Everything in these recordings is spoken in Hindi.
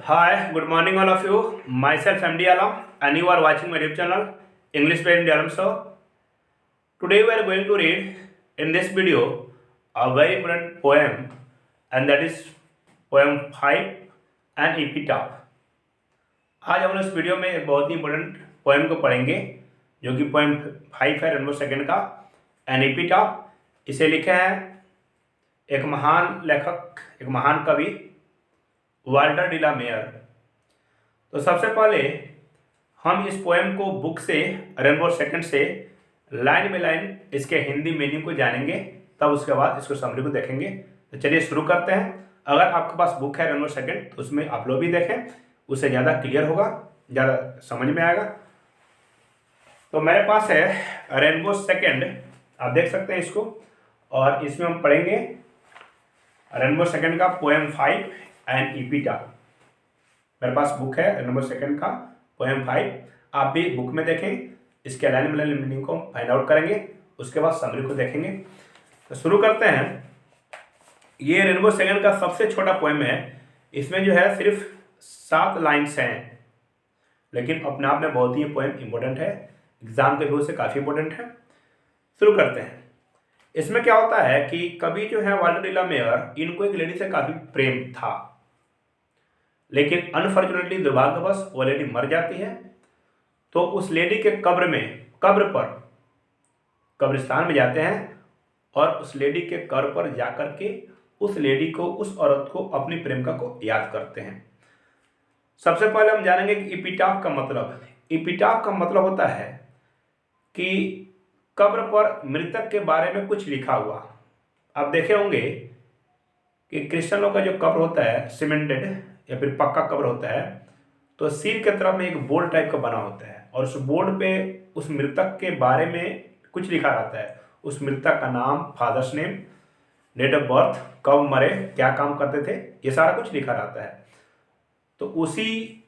Hi, good morning all of you. Myself MD Alam and you are watching my YouTube channel English by MD Alam Show. Today we are going to read in this video a very important poem and that is poem 5 and epitaph. आज हम लोग इस वीडियो में एक बहुत ही इंपॉर्टेंट पोएम को पढ़ेंगे जो कि पोएम 5 है रेनबो सेकंड का एन एपिटाफ। इसे लिखे हैं एक महान लेखक, एक महान कवि वाल्टर डी ला मेयर। तो सबसे पहले हम इस पोएम को बुक से रेनबो सेकंड से लाइन बाय लाइन इसके हिंदी मीनिंग को जानेंगे, तब उसके बाद इसको समरी को देखेंगे। तो चलिए शुरू करते हैं। अगर आपके पास बुक है रेनबो सेकंड तो उसमें आप लोग भी देखें, उससे ज़्यादा क्लियर होगा, ज़्यादा समझ में आएगा। तो मेरे पास है रेनबो सेकंड, आप देख सकते हैं इसको, और इसमें हम पढ़ेंगे रेनबो सेकंड का पोएम 5 एंड एपिटाफ। मेरे पास बुक है रेनबो सेकंड का पोएम 5, आप भी बुक में देखें, इसके लाइन बाय लाइन मीनिंग को फाइंड आउट करेंगे, उसके बाद समरी को देखेंगे। तो शुरू करते हैं। ये रेनबो सेकंड का सबसे छोटा पोएम है। इसमें जो है सिर्फ 7 लाइन्स हैं, लेकिन अपने आप में बहुत ही पोएम इंपॉर्टेंट है, एग्जाम के व्यू से काफ़ी इंपॉर्टेंट है। शुरू करते हैं। इसमें क्या होता है कि कवि जो है वाल्टर डी ला मेयर, इनको एक लेडी से काफ़ी प्रेम था, लेकिन अनफॉर्चुनेटली दुर्भाग्यवश वो लेडी मर जाती है। तो उस लेडी के कब्र पर कब्रिस्तान में जाते हैं और उस लेडी के कब्र पर जाकर के उस लेडी को, उस औरत को, अपनी प्रेमिका को याद करते हैं। सबसे पहले हम जानेंगे कि एपिटाफ का मतलब। एपिटाफ का मतलब होता है कि कब्र पर मृतक के बारे में कुछ लिखा हुआ। आप देखे होंगे कि क्रिश्चियनों का जो कब्र होता है सीमेंटेड या फिर पक्का कब्र होता है, तो सिर के तरफ में एक बोर्ड टाइप का बना होता है और उस बोर्ड पे उस मृतक के बारे में कुछ लिखा रहता है। उस मृतक का नाम, father's name, date of birth, कब मरे, क्या काम करते थे, ये सारा कुछ लिखा रहता है। तो उसी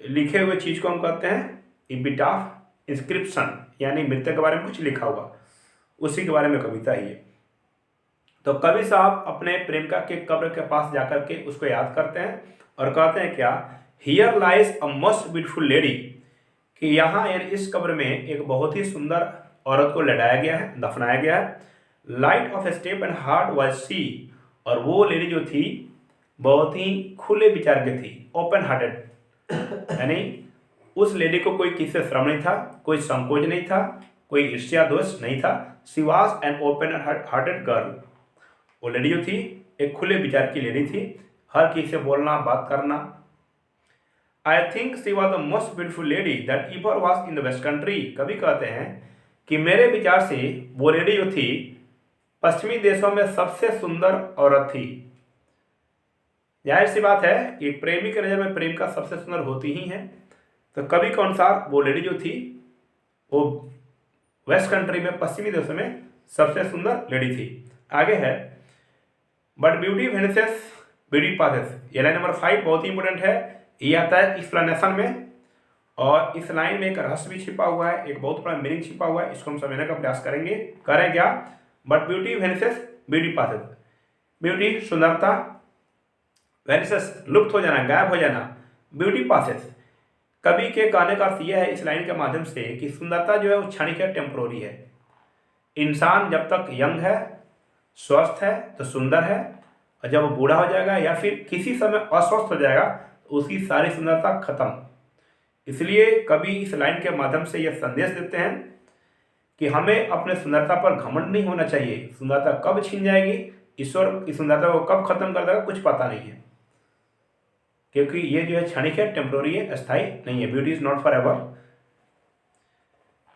लिखे हुए चीज़ को हम कहते हैं एपिटाफ, इंस्क्रिप्शन, यानी मृतक के बारे में कुछ लिखा हुआ, उसी के बारे में कविता ही है। तो कवि साहब अपने प्रेमिका के कब्र के पास जाकर के उसको याद करते हैं और कहते हैं क्या, here lies a most beautiful lady, कि यहाँ इस कब्र में एक बहुत ही सुंदर औरत को लटाया गया है, दफनाया गया है। Light of step and heart was she, और वो लेडी जो थी बहुत ही खुले विचार की थी, ओपन हार्टेड, यानी उस लेडी को कोई किसी से श्रम नहीं था, कोई संकोच नहीं था, कोई ईर्ष्या दोष नहीं था। She was an open hearted girl. वो लेडी जो थी एक खुले विचार की लेडी थी, हर किसी से बोलना, बात करना। I think she was the most beautiful lady that ever was in the west country. कभी कहते हैं कि मेरे विचार से वो लेडी जो थी पश्चिमी देशों में सबसे सुंदर औरत थी। जाहिर सी बात है कि प्रेमी के नजर में प्रेमिका सबसे सुंदर होती ही है। तो कवि के अनुसार वो लेडी जो थी वो वेस्ट कंट्री में, पश्चिमी देशों में सबसे सुंदर लेडी थी। आगे है, but beauty vanishes beauty passes. ये लाइन नंबर 5 बहुत ही इंपॉर्टेंट है। ये आता है एक्सप्लेनेशन में, और इस लाइन में एक रहस्य भी छिपा हुआ है, एक बहुत बड़ा मीनिंग छिपा हुआ है। इसको हम समझने का प्रयास करेंगे। करें क्या, but beauty vanishes beauty passes. Beauty सुंदरता, वेनिसेस लुप्त हो जाना, गायब हो जाना, ब्यूटी पासेस। कवि के कहने का अर्थ यह है इस लाइन के माध्यम से कि सुंदरता जो है वो क्षणिक है, टेम्पोररी है। इंसान जब तक यंग है, स्वस्थ है तो सुंदर है, और जब वो बूढ़ा हो जाएगा या फिर किसी समय अस्वस्थ हो जाएगा तो उसकी सारी सुंदरता खत्म। इसलिए कवि इस लाइन के माध्यम से यह संदेश देते हैं कि हमें अपने सुंदरता पर घमंड नहीं होना चाहिए। सुंदरता कब छीन जाएगी, ईश्वर इस सुंदरता को कब खत्म कर देगा, कुछ पता नहीं है, क्योंकि ये जो है क्षणिक है, टेम्पोररी है, अस्थायी नहीं है। Beauty is not forever.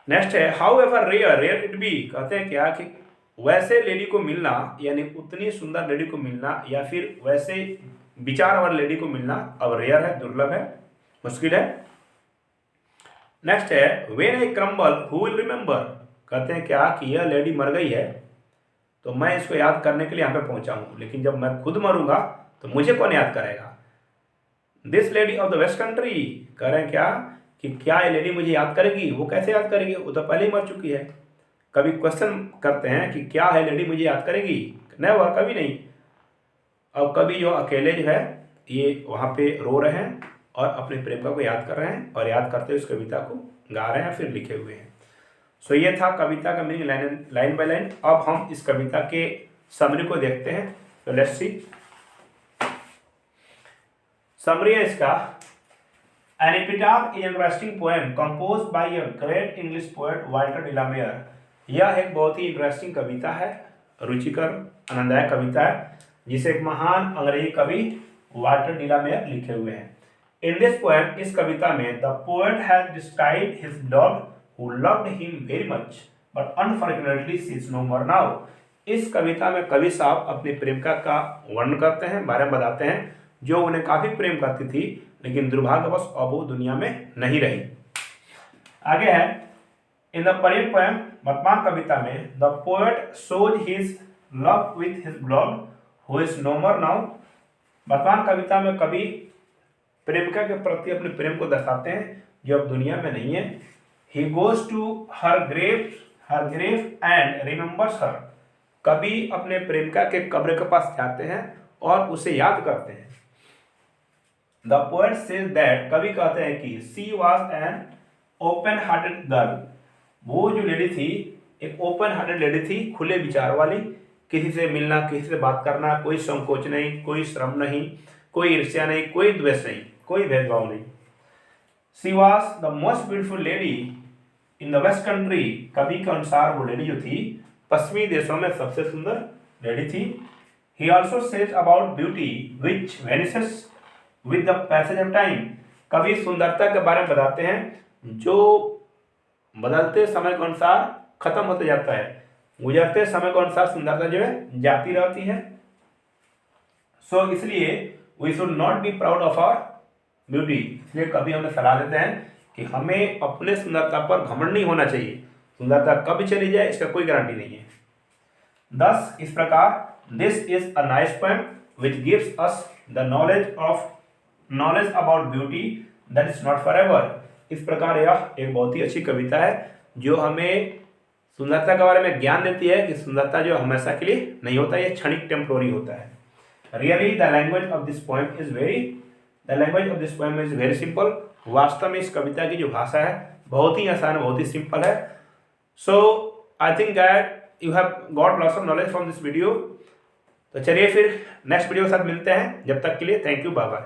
Next है, however rare it be. कहते हैं क्या कि वैसे लेडी को मिलना, यानी उतनी सुंदर लेडी को मिलना या फिर वैसे विचार वाली लेडी को मिलना अब रेयर है, दुर्लभ है, मुश्किल है। नेक्स्ट है, when I crumble who will remember. कहते हैं क्या कि यह लेडी मर गई है तो मैं इसको याद करने के लिए यहाँ पे पहुंचा हूँ, लेकिन जब मैं खुद मरूंगा तो मुझे कौन याद करेगा। This lady of the west country. कह रहे हैं क्या कि क्या ये लेडी मुझे याद करेगी। वो कैसे याद करेगी, वो तो पहले ही मर चुकी है। कभी क्वेश्चन करते हैं कि क्या है लेडी मुझे याद करेगी, नेवर, कभी नहीं। अब कभी जो अकेले जो है ये वहाँ पे रो रहे हैं और अपने प्रेमिका को याद कर रहे हैं और याद करते हुए उस कविता को गा रहे हैं फिर लिखे हुए हैं। सो ये था कविता का मीनिंग लाइन बाय लाइन। अब हम इस कविता के समरी को देखते हैं। तो लेट्स सी। समरी है इसका, an epitaph is interesting poem composed by a great English poet Walter de la Mare. यह एक बहुत ही इंटरेस्टिंग कविता है, रुचिकर आनंददायक कविता है, जिसे एक महान अंग्रेजी कवि वाल्टर डिलामेयर लिखे हुए हैं। इन दिस पोएम, इस कविता में the poet has described his love who loved him very much but unfortunately she is no more now। इस कविता में कवि साहब अपनी प्रेमिका का वर्णन करते हैं, बारे में बताते हैं, जो उन्हें काफी प्रेम करती थी लेकिन दुर्भाग्यवश अब वो दुनिया में नहीं रही। आगे है, इन द प्रेजेंट पोएम, वर्तमान कविता में the poet shows his love with his beloved who is no more now। वर्तमान कविता में कवि प्रेमिका के प्रति अपने प्रेम को दर्शाते हैं जो अब दुनिया में नहीं है। He goes to her grave and remembers her। कवि अपने प्रेमिका के कब्र के पास जाते हैं और उसे याद करते हैं। The poet says that, कवि कहते हैं कि she was an open-hearted girl। वो जो लेडी थी एक ओपन हार्टेड लेडी थी, खुले विचार वाली, किसी से मिलना, किसी से बात करना, कोई संकोच नहीं, कोई श्रम नहीं, कोई ईर्ष्या नहीं, कोई द्वेष नहीं, कोई भेदभाव नहीं। She was the most beautiful lady in the west country। कवि के अनुसार वो लेडी जो थी पश्चिमी देशों में सबसे सुंदर लेडी थी। He also says about beauty which vanishes with the passage of time। कवि सुंदरता के बारे में बताते हैं जो बदलते समय के अनुसार खत्म होते जाता है, गुजरते समय के अनुसार सुंदरता जो है जाती रहती है। सो इसलिए we should not be proud of our beauty। इसलिए कभी हमें सलाह देते हैं कि हमें अपने सुंदरता पर घमंड नहीं होना चाहिए, सुंदरता कब चली जाए इसका कोई गारंटी नहीं है। दस इस प्रकार, this is a nice poem which gives us the knowledge about beauty that is not for ever. इस प्रकार यह एक बहुत ही अच्छी कविता है जो हमें सुंदरता के बारे में ज्ञान देती है कि सुंदरता जो हमेशा के लिए नहीं होता, यह क्षणिक टेम्पोररी होता है। Really the language of this poem is very simple. वास्तव में इस कविता की जो भाषा है बहुत ही आसान है, बहुत ही सिंपल है। So I think that you have got lots of knowledge from this video. तो चलिए फिर नेक्स्ट वीडियो के साथ मिलते हैं, जब तक के लिए थैंक यू, बाय बाय।